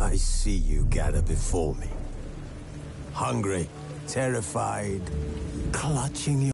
I see you gather before me. Hungry, terrified, clutching your...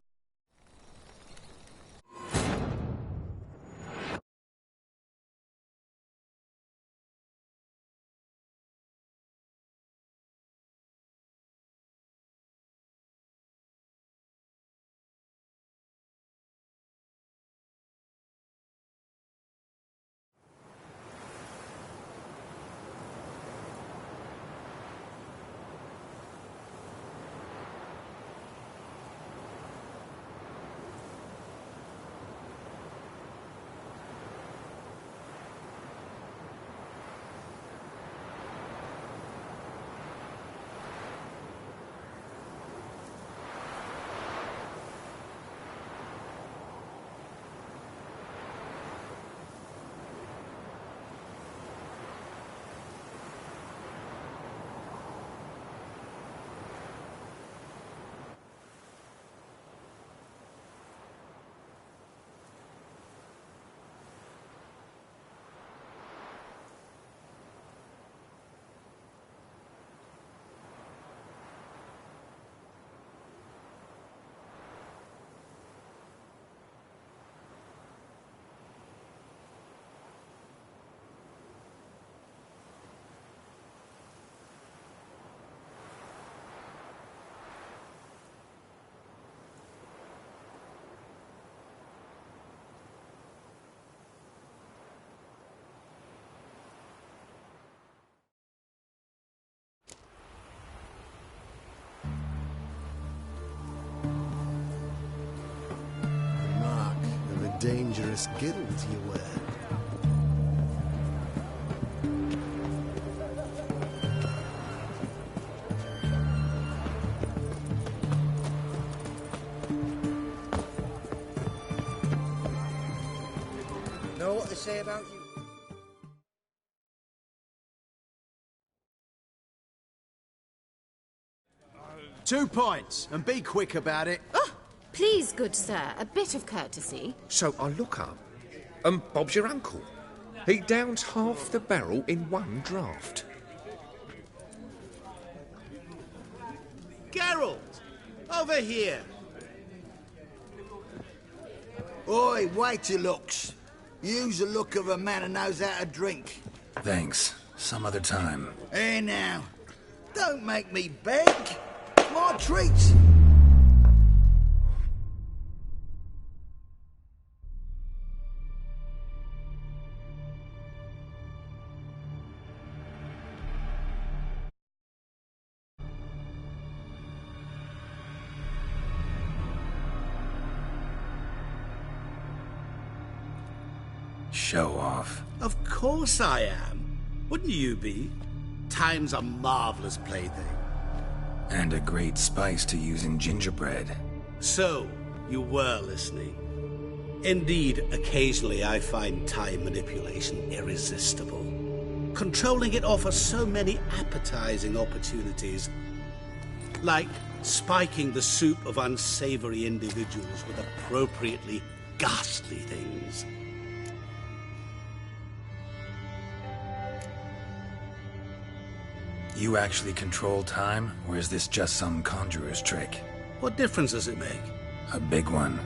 Dangerous guild you wear. Know what they say about you? 2 points, and be quick about it. Oh, please, good sir, a bit of courtesy. So I look up, and Bob's your uncle. He downs half the barrel in one draught. Geralt! Over here! Oi, wait your looks. Use the look of a man who knows how to drink. Thanks. Some other time. Here now. Don't make me beg. My treat. Show off. Of course I am. Wouldn't you be? Time's a marvelous plaything. And a great spice to use in gingerbread. So, you were listening. Indeed, occasionally I find time manipulation irresistible. Controlling it offers so many appetizing opportunities. Like spiking the soup of unsavory individuals with appropriately ghastly things. You actually control time, or is this just some conjurer's trick? What difference does it make? A big one.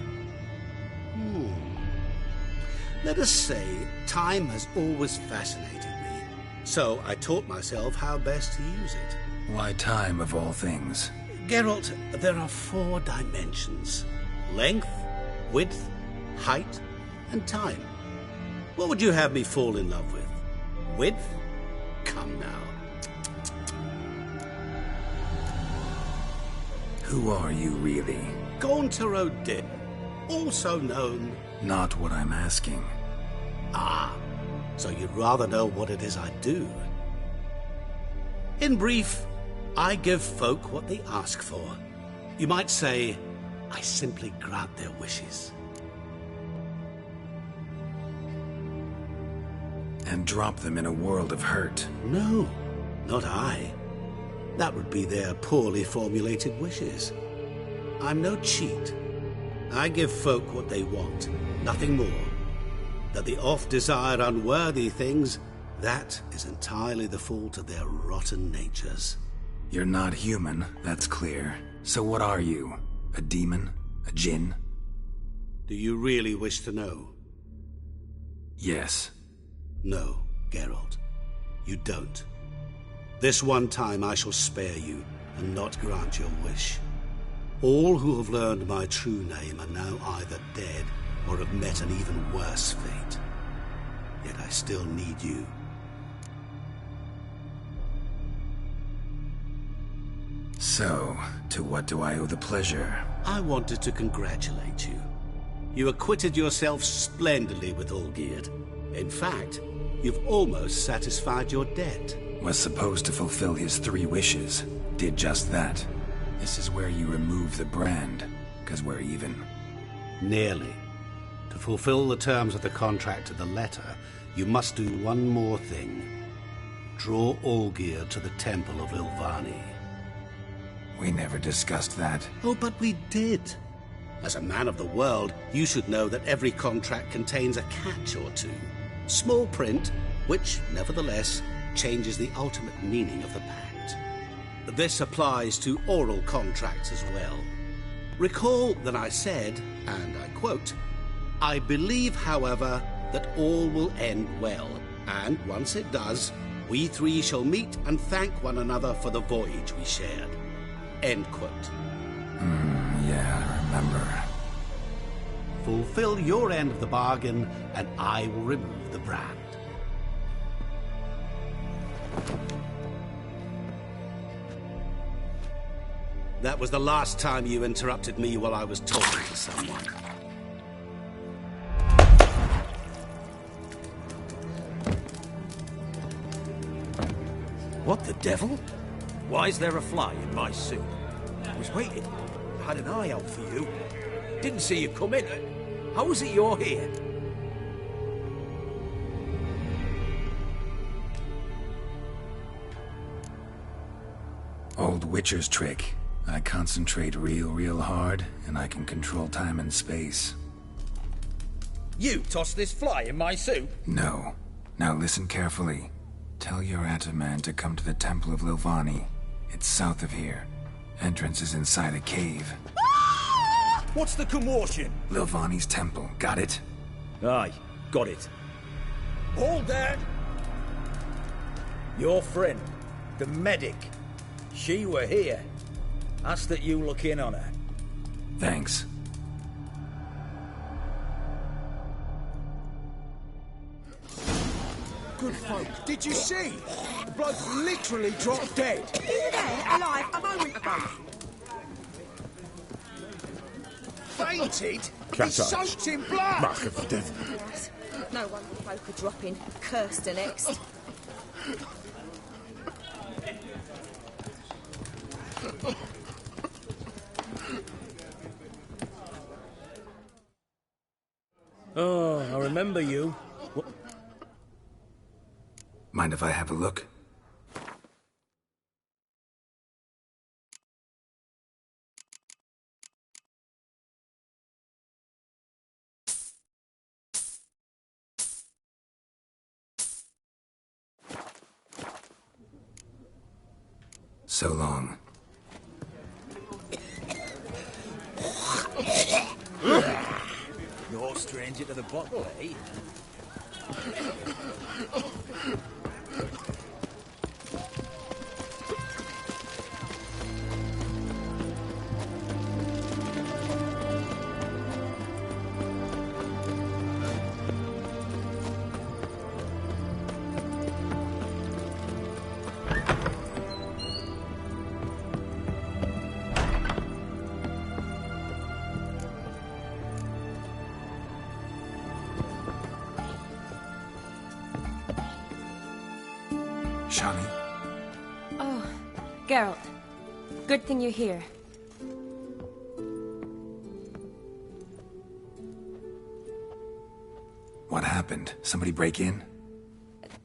Let us say time has always fascinated me, so I taught myself how best to use it. Why time, of all things? Geralt, there are 4 dimensions. Length, width, height, and time. What would you have me fall in love with? Width? Come now. Who are you, really? Gaunter O'Din, also known... Not what I'm asking. Ah, so you'd rather know what it is I do. In brief, I give folk what they ask for. You might say, I simply grant their wishes. And drop them in a world of hurt. No, not I. That would be their poorly formulated wishes. I'm no cheat. I give folk what they want, nothing more. That the oft-desired unworthy things That is entirely the fault of their rotten natures. You're not human, that's clear. So what are you? A demon? A djinn? Do you really wish to know? Yes. No, Geralt. You don't. This one time I shall spare you and not grant your wish. All who have learned my true name are now either dead or have met an even worse fate. Yet I still need you. So, to what do I owe the pleasure? I wanted to congratulate you. You acquitted yourself splendidly with Olgierd. In fact, you've almost satisfied your debt. Was supposed to fulfill his 3 wishes. Did just that. This is where you remove the brand, 'cause we're even. Nearly. To fulfill the terms of the contract to the letter, you must do one more thing. Draw Olgierd to the Temple of Lilvani. We never discussed that. Oh, but we did. As a man of the world, you should know that every contract contains a catch or two. Small print, which, nevertheless, changes the ultimate meaning of the pact. This applies to oral contracts as well. Recall that I said, and I quote, "I believe, however, that all will end well, and once it does, we 3 shall meet and thank one another for the voyage we shared." End quote. Yeah, I remember. Fulfill your end of the bargain, and I will remove the brand. That was the last time you interrupted me while I was talking to someone. What the devil? Why is there a fly in my suit? I was waiting. I had an eye out for you. Didn't see you come in. How is it you're here? Old Witcher's trick. I concentrate real hard, and I can control time and space. You tossed this fly in my suit? No. Now listen carefully. Tell your Ataman to come to the Temple of Lilvani. It's south of here. Entrance is inside a cave. What's the commotion? Lilvani's temple, got it? Aye, got it. Hold there! Your friend, the medic. She were here. Ask that you look in on her. Thanks. Good folk, did you see? The bloke literally dropped dead. He was there, alive, a moment ago. Fainted? He's soaked in blood. Mark of the devil. Yes. No wonder the folk are dropping. Cursed the next. Oh, I remember you. What? Mind if I have a look? So long. No stranger to the bottle, eh? Shani? Oh, Geralt. Good thing you're here. What happened? Somebody break in?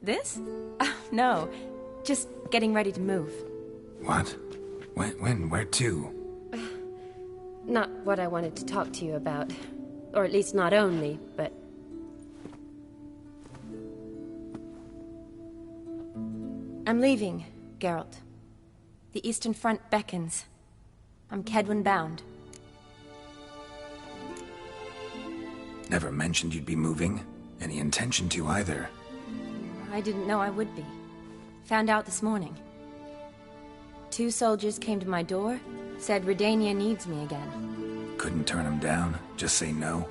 This? No. Just getting ready to move. What? When? Where to? Not what I wanted to talk to you about. Or at least not only, but... I'm leaving, Geralt. The Eastern Front beckons. I'm Kedwin bound. Never mentioned you'd be moving. Any intention to either. I didn't know I would be. Found out this morning. 2 soldiers came to my door, said Redania needs me again. Couldn't turn him down? Just say no?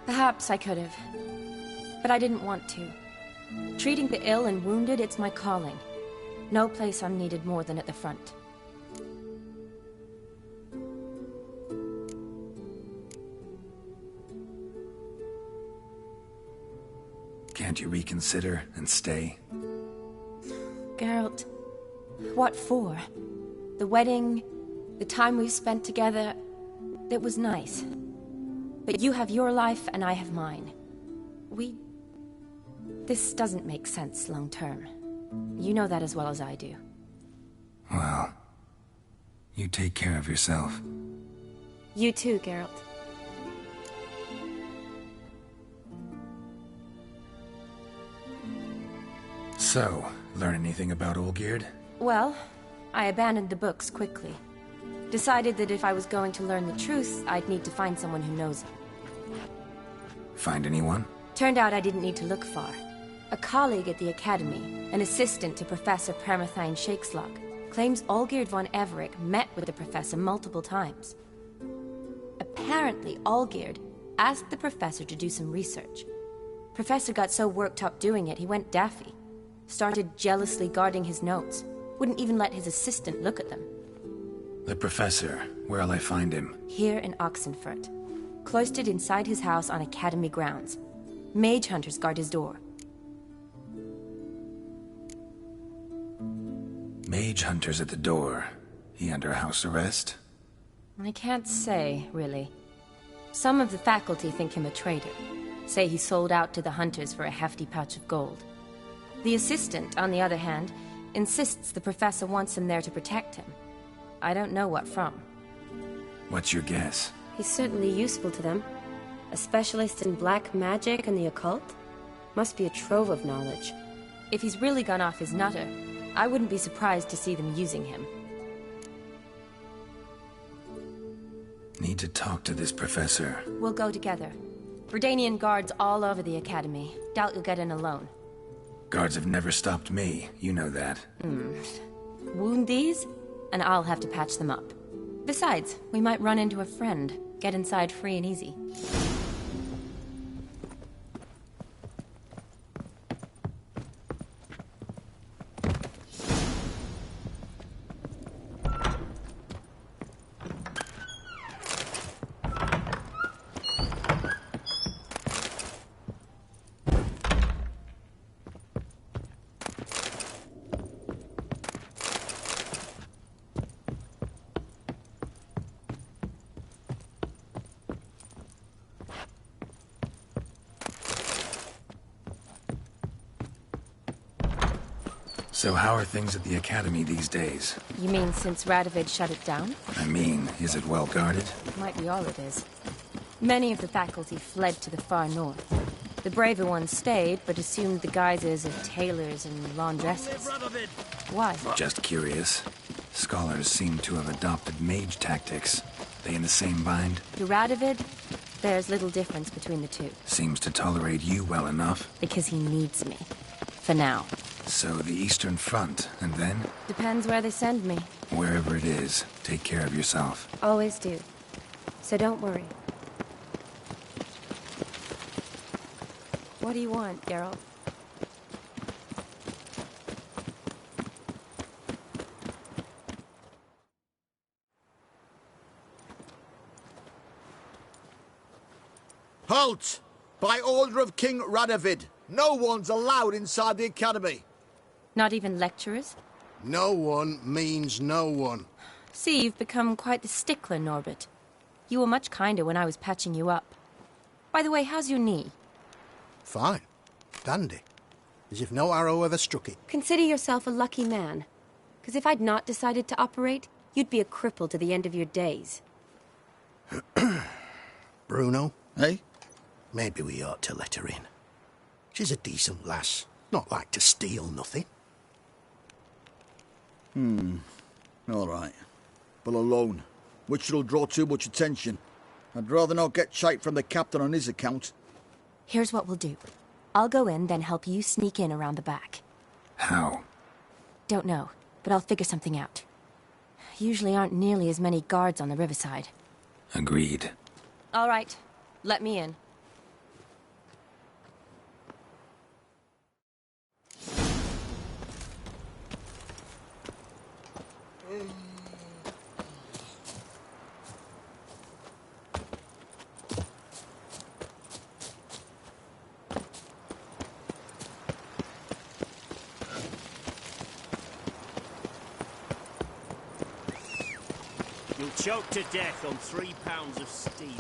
Perhaps I could have. But I didn't want to. Treating the ill and wounded, it's my calling. No place I'm needed more than at the front. Can't you reconsider and stay? Geralt, what for? The wedding, the time we've spent together, it was nice. But you have your life and I have mine. This doesn't make sense long term. You know that as well as I do. Well, you take care of yourself. You too, Geralt. So, learn anything about Olgierd? Well, I abandoned the books quickly. Decided that if I was going to learn the truth, I'd need to find someone who knows it. Find anyone? Turned out I didn't need to look far. A colleague at the Academy, an assistant to Professor Permathine Shakeslog, claims Olgierd von Everec met with the professor multiple times. Apparently, Olgierd asked the professor to do some research. Professor got so worked up doing it, he went daffy. Started jealously guarding his notes. Wouldn't even let his assistant look at them. The professor. Where'll I find him? Here in Oxenfurt. Cloistered inside his house on Academy grounds. Mage hunters guard his door. Mage hunters at the door. He under house arrest? I can't say, really. Some of the faculty think him a traitor. Say he sold out to the hunters for a hefty pouch of gold. The assistant, on the other hand, insists the professor wants him there to protect him. I don't know what from. What's your guess? He's certainly useful to them. A specialist in black magic and the occult? Must be a trove of knowledge. If he's really gone off his nutter, I wouldn't be surprised to see them using him. Need to talk to this professor. We'll go together. Verdanian guards all over the Academy. Doubt you'll get in alone. Guards have never stopped me. You know that. Wound these, and I'll have to patch them up. Besides, we might run into a friend. Get inside free and easy. So how are things at the Academy these days? You mean since Radovid shut it down? I mean, is it well guarded? Might be all it is. Many of the faculty fled to the far north. The braver ones stayed, but assumed the guises of tailors and laundresses. Why? Just curious. Scholars seem to have adopted mage tactics. They in the same bind? To Radovid, there's little difference between the two. Seems to tolerate you well enough. Because he needs me. For now. So the Eastern Front, and then? Depends where they send me. Wherever it is, take care of yourself. Always do. So don't worry. What do you want, Geralt? Halt! By order of King Radovid, no one's allowed inside the Academy. Not even lecturers? No one means no one. See, you've become quite the stickler, Norbert. You were much kinder when I was patching you up. By the way, how's your knee? Fine. Dandy. As if no arrow ever struck it. Consider yourself a lucky man. Because if I'd not decided to operate, you'd be a cripple to the end of your days. Bruno, eh? Maybe we ought to let her in. She's a decent lass. Not like to steal nothing. All right. But alone. Which will draw too much attention. I'd rather not get shite from the captain on his account. Here's what we'll do. I'll go in, then help you sneak in around the back. How? Don't know, but I'll figure something out. Usually aren't nearly as many guards on the riverside. Agreed. All right. Let me in. You'll choke to death on 3 pounds of steel.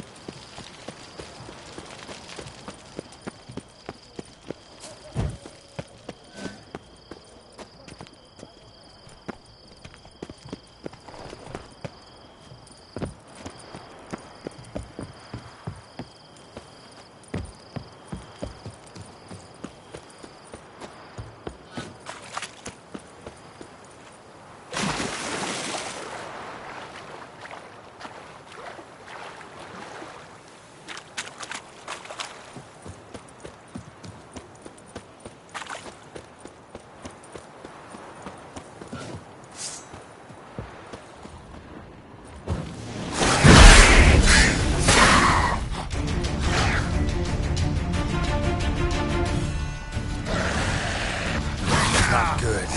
Not good.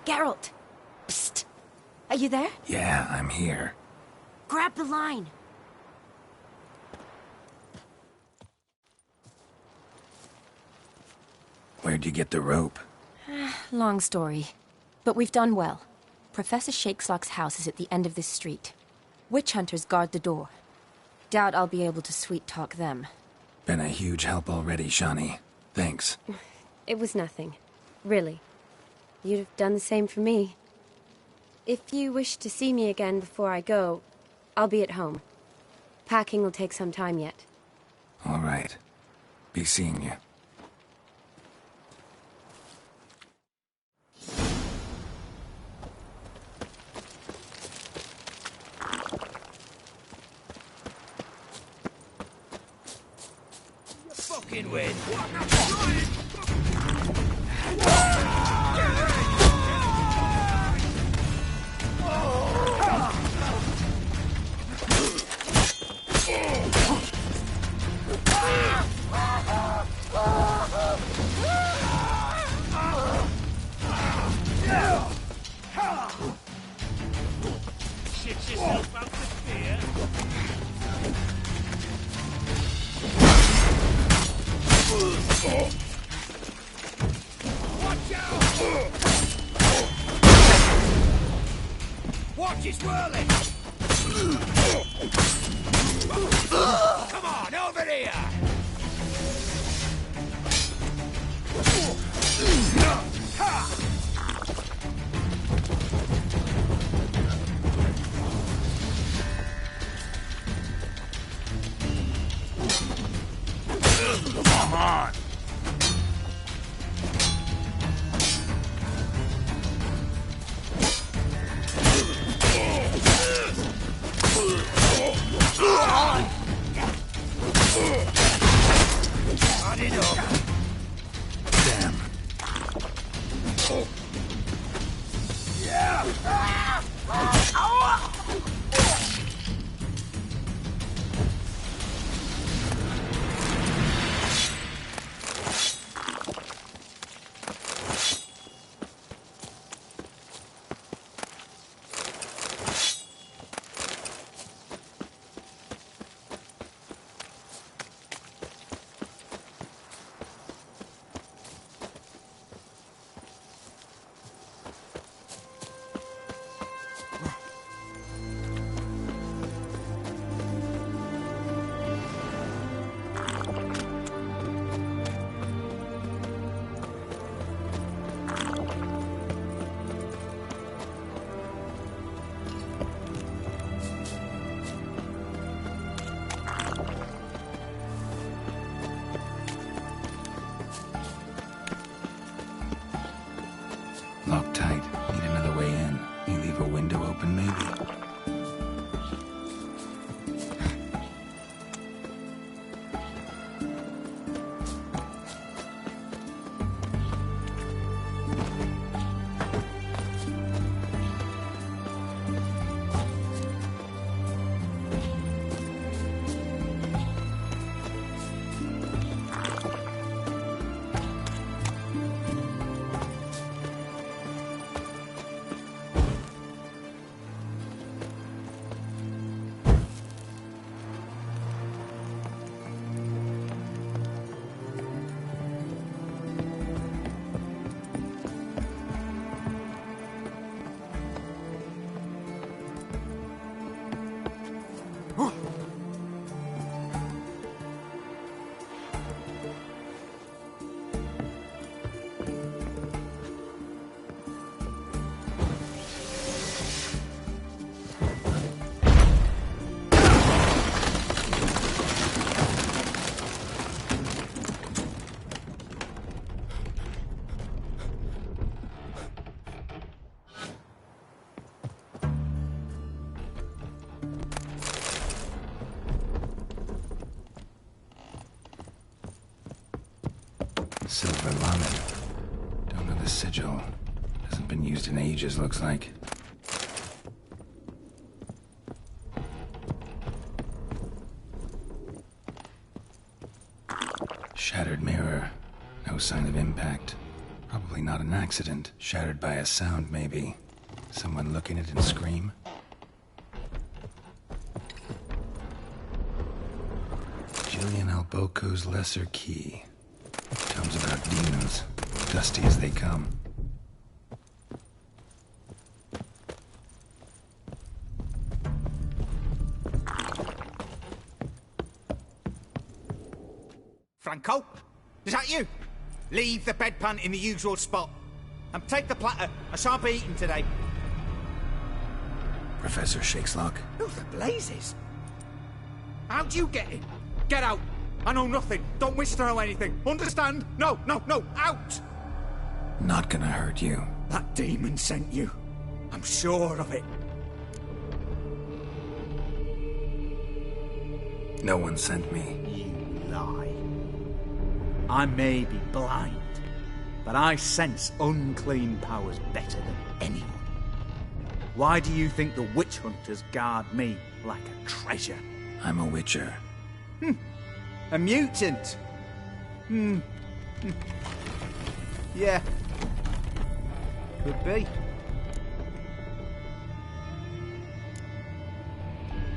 Geralt! Psst! Are you there? Yeah, I'm here. Grab the line! Where'd you get the rope? Long story. But we've done well. Professor Shakeslock's house is at the end of this street. Witch hunters guard the door. Doubt I'll be able to sweet-talk them. Been a huge help already, Shani. Thanks. It was nothing. Really. You'd have done the same for me. If you wish to see me again before I go, I'll be at home. Packing will take some time yet. All right. Be seeing you. Fucking win. Shit yourself up to fear. Watch out! Watch it swirling! Come on, over here! Come on! Not enough. Damn. Locked tight. Need another way in. You leave a window open, maybe? Silver lemon. Don't know the sigil. Hasn't been used in ages, looks like. Shattered mirror. No sign of impact. Probably not an accident. Shattered by a sound, maybe. Someone look in it and scream. Jillian Alboco's lesser key. Tomes about demons, dusty as they come. Franco? Is that you? Leave the bedpan in the usual spot. And take the platter. I shan't be eating today. Professor Shakeslock? Who the blazes? How'd you get in? Get out! I know nothing. Don't wish to know anything. Understand? No, out! Not gonna hurt you. That demon sent you. I'm sure of it. No one sent me. You lie. I may be blind, but I sense unclean powers better than anyone. Why do you think the witch hunters guard me like a treasure? I'm a witcher. A mutant? Yeah. Could be.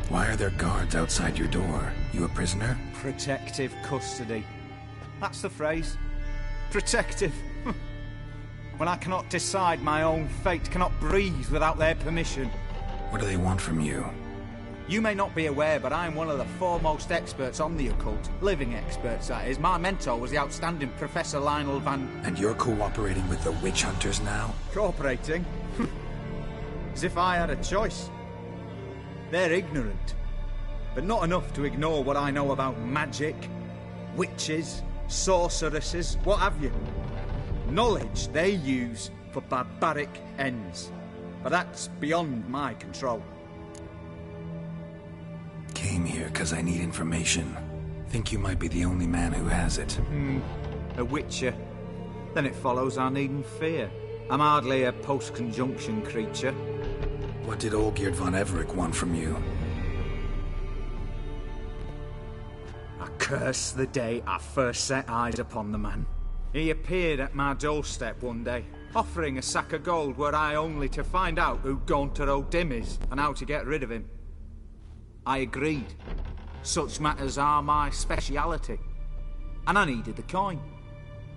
Why are there guards outside your door? You a prisoner? Protective custody. That's the phrase. Protective. When I cannot decide my own fate, cannot breathe without their permission. What do they want from you? You may not be aware, but I'm one of the foremost experts on the occult. Living experts, that is. My mentor was the outstanding Professor Lionel Van... And you're cooperating with the witch hunters now? Cooperating? As if I had a choice. They're ignorant, but not enough to ignore what I know about magic, witches, sorceresses, what have you. Knowledge they use for barbaric ends. But that's beyond my control. Came here because I need information. Think you might be the only man who has it. A witcher. Then it follows I needn't fear. I'm hardly a post-conjunction creature. What did Olgierd von Everec want from you? I curse the day I first set eyes upon the man. He appeared at my doorstep one day, offering a sack of gold were I only to find out who Gaunter O'Dim is and how to get rid of him. I agreed. Such matters are my speciality. And I needed the coin.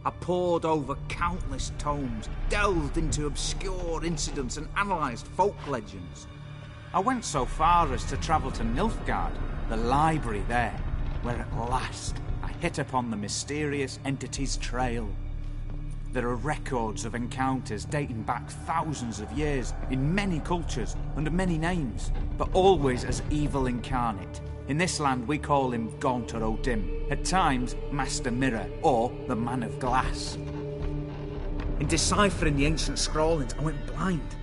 I pored over countless tomes, delved into obscure incidents and analysed folk legends. I went so far as to travel to Nilfgaard, the library there, where at last I hit upon the mysterious entity's trail. There are records of encounters dating back thousands of years, in many cultures, under many names, but always as evil incarnate. In this land we call him Gaunter O'Dim, at times Master Mirror, or the Man of Glass. In deciphering the ancient scrawlings, I went blind,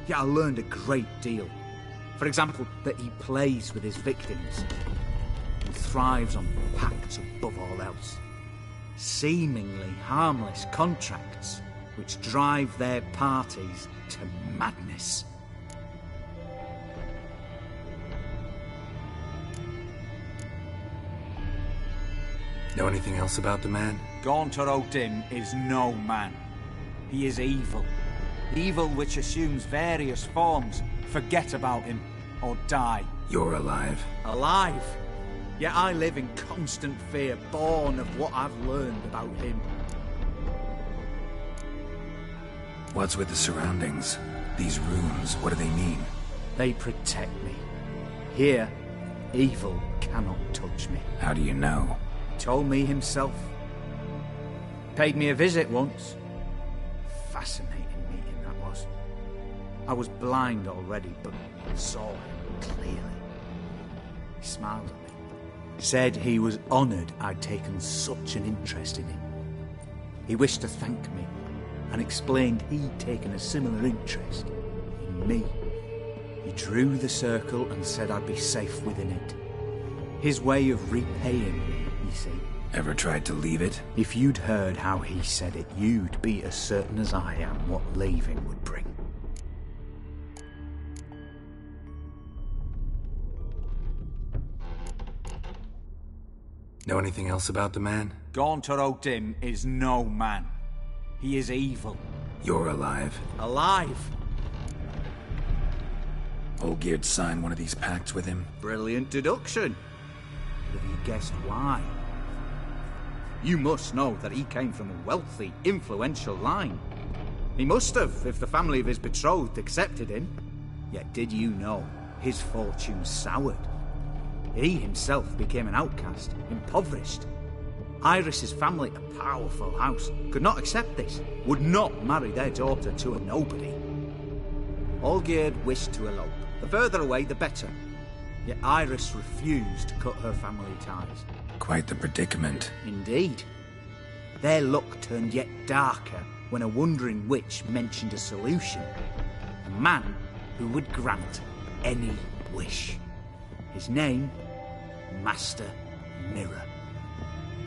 yet I learned a great deal. For example, that he plays with his victims, and thrives on pacts above all else. Seemingly harmless contracts which drive their parties to madness. Know anything else about the man? Gaunter O'Dim is no man. He is evil. Evil which assumes various forms. Forget about him, or die. You're alive. Alive? Yet I live in constant fear, born of what I've learned about him. What's with the surroundings? These runes, what do they mean? They protect me. Here, evil cannot touch me. How do you know? He told me himself. Paid me a visit once. Fascinating meeting that was. I was blind already, but saw him clearly. He smiled at me. Said he was honoured I'd taken such an interest in him. He wished to thank me, and explained he'd taken a similar interest in me. He drew the circle and said I'd be safe within it. His way of repaying me, you see. Ever tried to leave it? If you'd heard how he said it, you'd be as certain as I am what leaving would bring. Know anything else about the man? Gaunter O'Dim is no man. He is evil. You're alive. Alive? Olgierd signed one of these pacts with him? Brilliant deduction. Have you guessed why? You must know that he came from a wealthy, influential line. He must have, if the family of his betrothed accepted him. Yet did you know his fortune soured? He himself became an outcast, impoverished. Iris's family, a powerful house, could not accept this, would not marry their daughter to a nobody. Olgierd wished to elope. The further away, the better. Yet Iris refused to cut her family ties. Quite the predicament. Indeed. Their luck turned yet darker when a wandering witch mentioned a solution. A man who would grant any wish. His name, Master Mirror.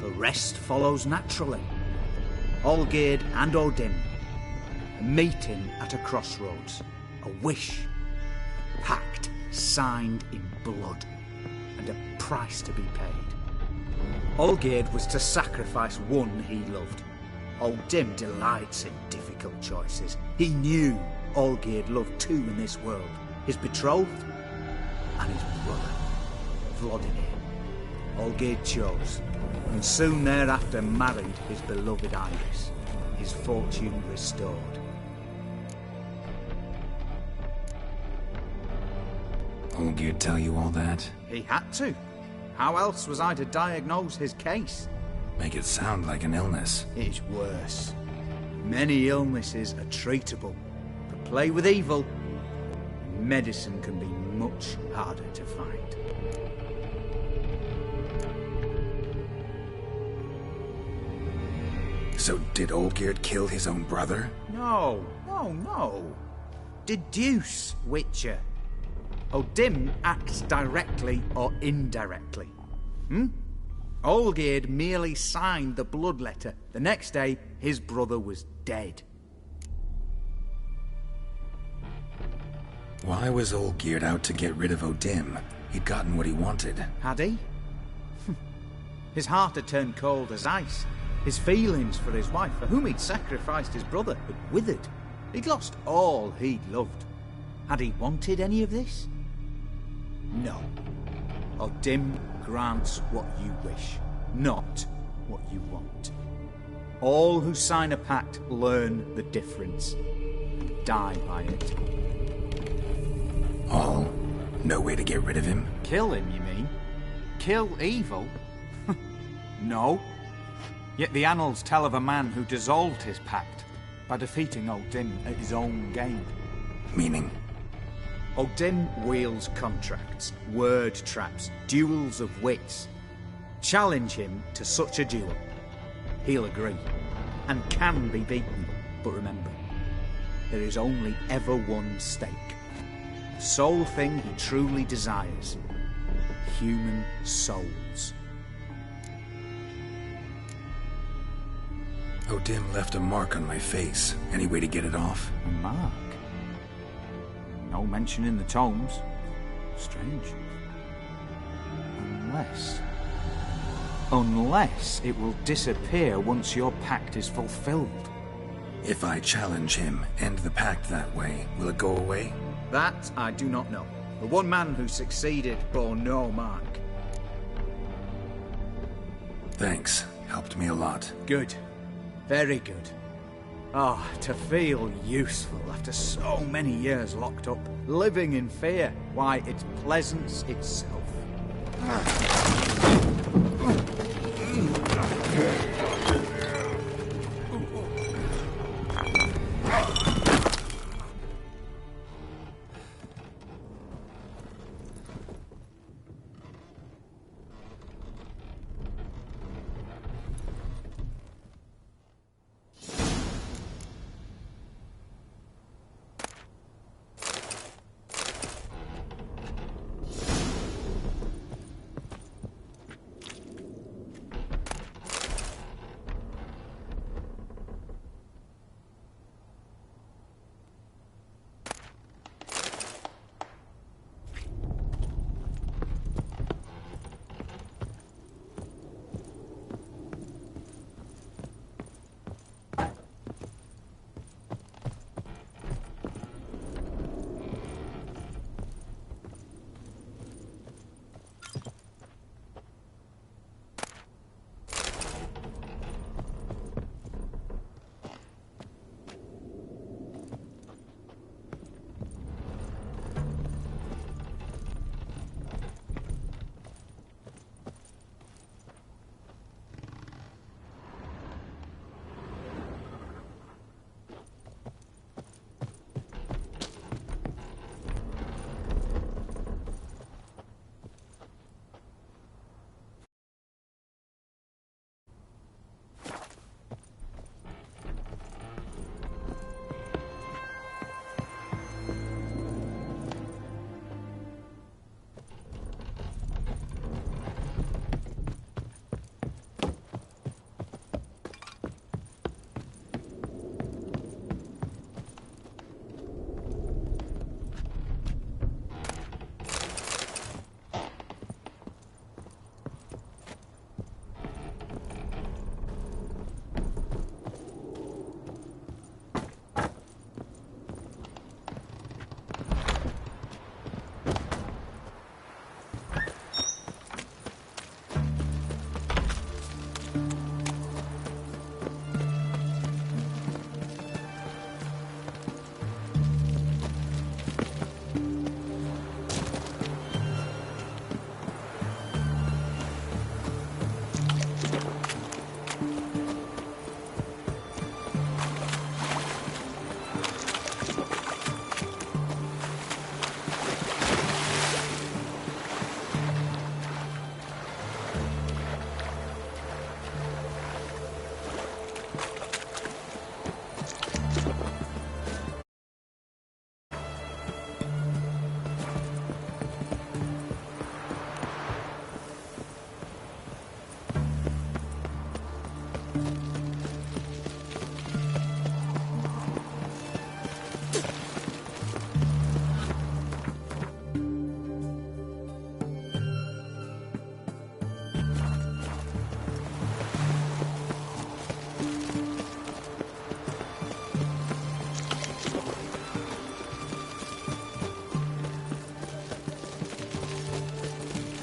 The rest follows naturally. Olgierd and O'Dim, a meeting at a crossroads, a wish, a pact signed in blood, and a price to be paid. Olgierd was to sacrifice one he loved. O'Dim delights in difficult choices. He knew Olgierd loved two in this world, his betrothed and his brother, Vladimir. Olgierd chose, and soon thereafter married his beloved Iris, his fortune restored. Olgierd tell you all that? He had to. How else was I to diagnose his case? Make it sound like an illness. It is worse. Many illnesses are treatable, but play with evil, medicine can be much harder to find. So did Olgierd kill his own brother? No. Deduce, Witcher. O'Dim acts directly or indirectly. Olgierd merely signed the blood letter. The next day, his brother was dead. Why was Olgierd out to get rid of O'Dim? He'd gotten what he wanted. Had he? His heart had turned cold as ice. His feelings for his wife, for whom he'd sacrificed his brother, had withered. He'd lost all he'd loved. Had he wanted any of this? No. O'Dim grants what you wish, not what you want. All who sign a pact learn the difference and die by it. All? No way to get rid of him? Kill him, you mean? Kill evil? No. Yet the annals tell of a man who dissolved his pact by defeating O'Dim at his own game. Meaning? O'Dim wields contracts, word traps, duels of wits. Challenge him to such a duel. He'll agree, and can be beaten. But remember, there is only ever one stake. The sole thing he truly desires. Human souls. O'Dim left a mark on my face. Any way to get it off? A mark? No mention in the tomes. Strange. Unless it will disappear once your pact is fulfilled. If I challenge him, end the pact that way, will it go away? That I do not know. The one man who succeeded bore no mark. Thanks. Helped me a lot. Good. Very good. Ah, to feel useful after so many years locked up, living in fear. Why, it's pleasance itself.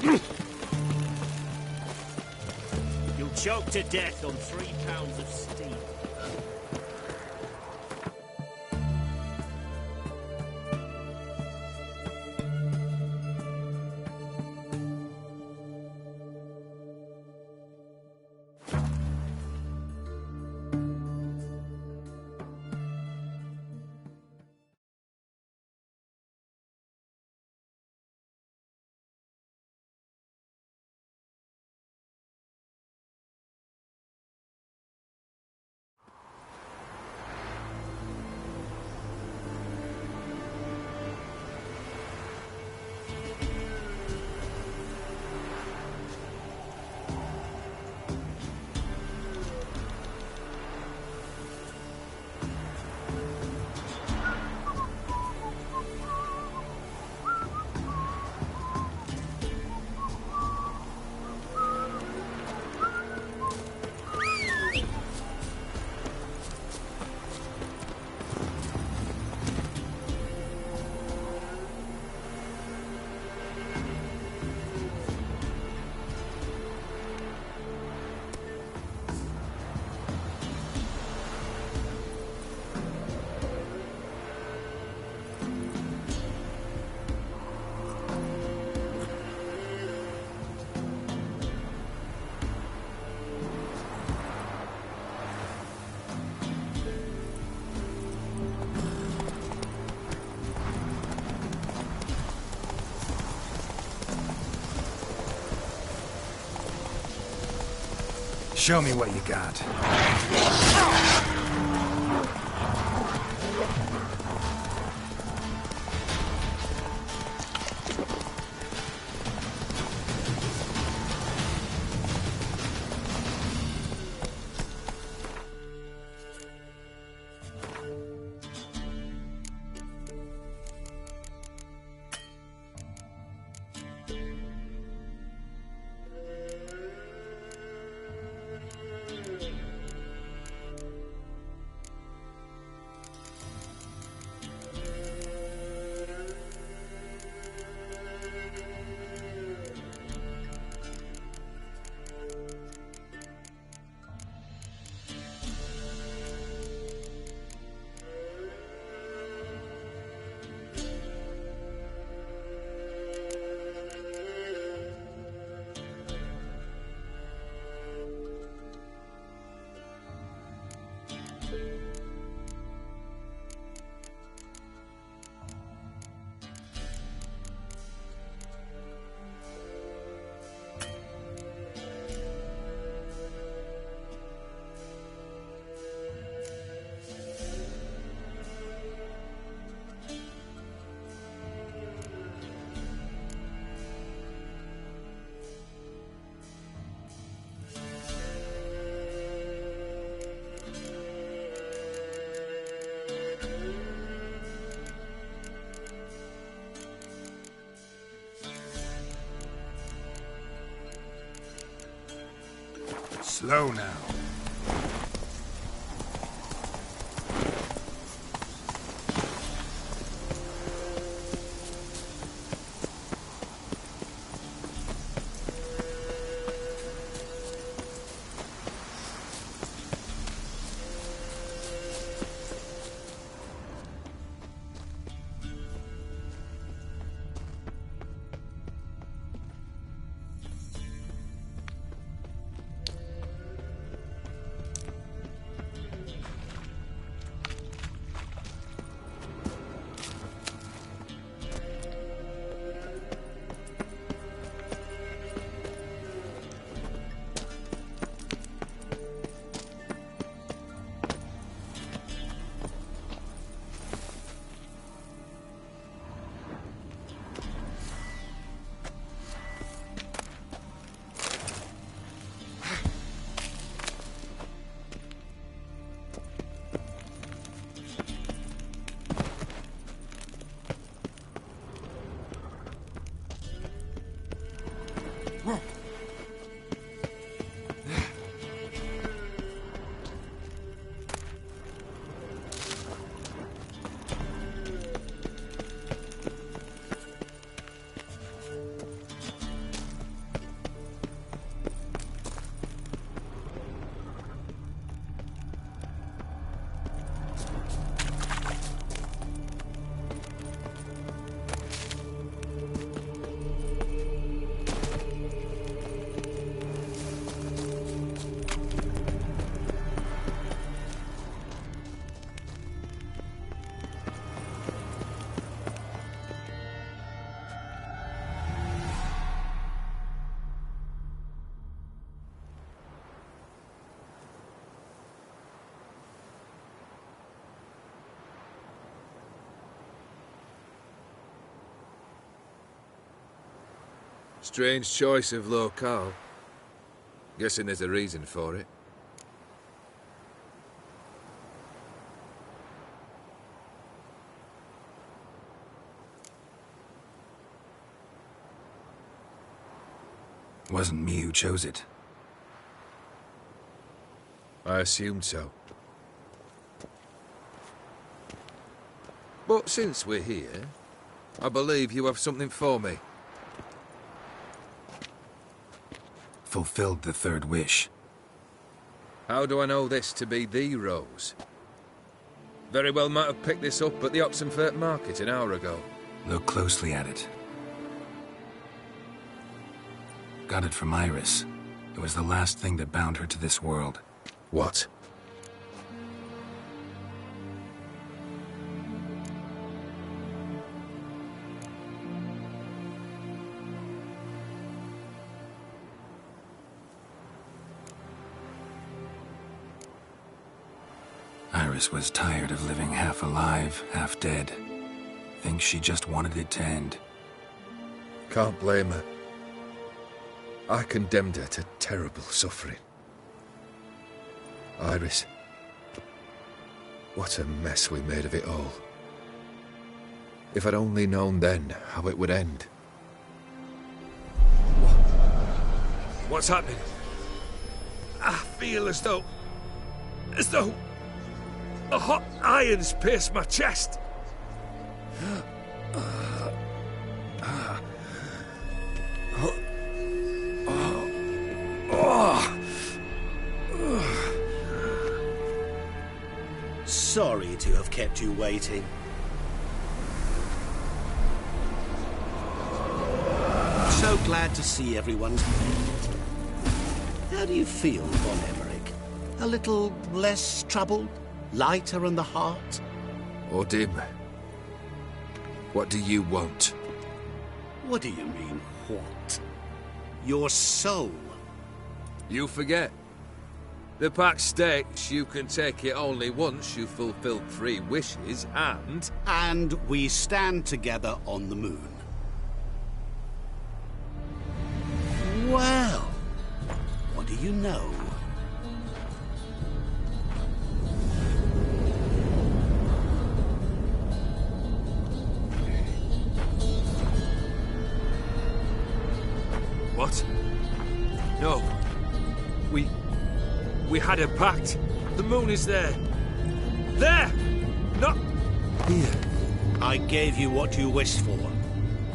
You'll choke to death on 3 pounds of steel. Show me what you got. Slow now. Strange choice of locale. Guessing there's a reason for it. Wasn't me who chose it. I assumed so. But since we're here, I believe you have something for me. Fulfilled the third wish. How do I know this to be the rose? Very well might have picked this up at the Oxenfurt market an hour ago. Look closely at it. Got it from Iris. It was the last thing that bound her to this world. What? Iris was tired of living half alive, half dead. Thinks she just wanted it to end. Can't blame her. I condemned her to terrible suffering. Iris. What a mess we made of it all. If I'd only known then how it would end. What's happening? I feel as though a hot iron's pierced my chest. Sorry to have kept you waiting. So glad to see everyone's made. How do you feel, Von Emmerich? A little less troubled? Lighter in the heart? Or dim? What do you want? What do you mean, what? Your soul. You forget. The pact states you can take it only once you've fulfilled 3 wishes, and... And we stand together on the moon. Well, what do you know? What? No. We had a pact. The moon is there. There! Not here. I gave you what you wished for.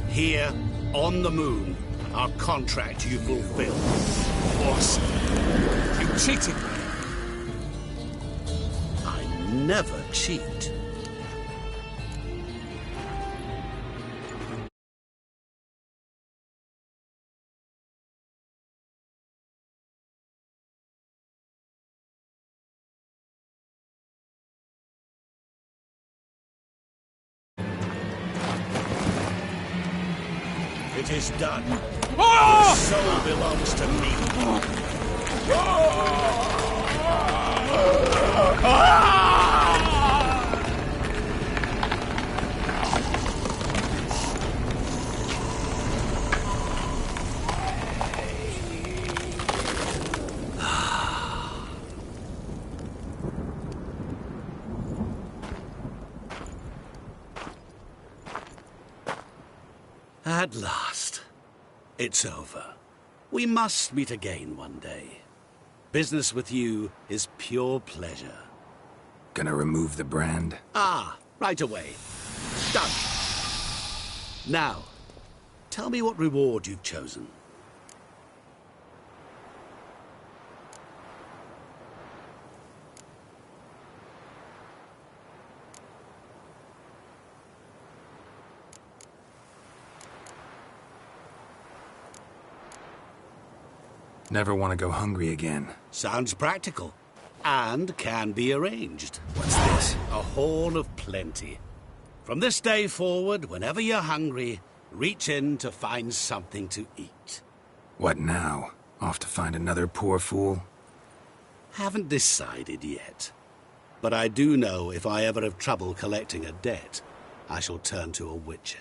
Here, on the moon, our contract you fulfilled. Boss, you cheated me. I never cheat. It is done. Your soul belongs to me. At last. It's over. We must meet again one day. Business with you is pure pleasure. Gonna remove the brand? Ah, right away. Done. Now, tell me what reward you've chosen. Never want to go hungry again. Sounds practical. And can be arranged. What's this? A horn of plenty. From this day forward, whenever you're hungry, reach in to find something to eat. What now? Off to find another poor fool? Haven't decided yet. But I do know if I ever have trouble collecting a debt, I shall turn to a witcher.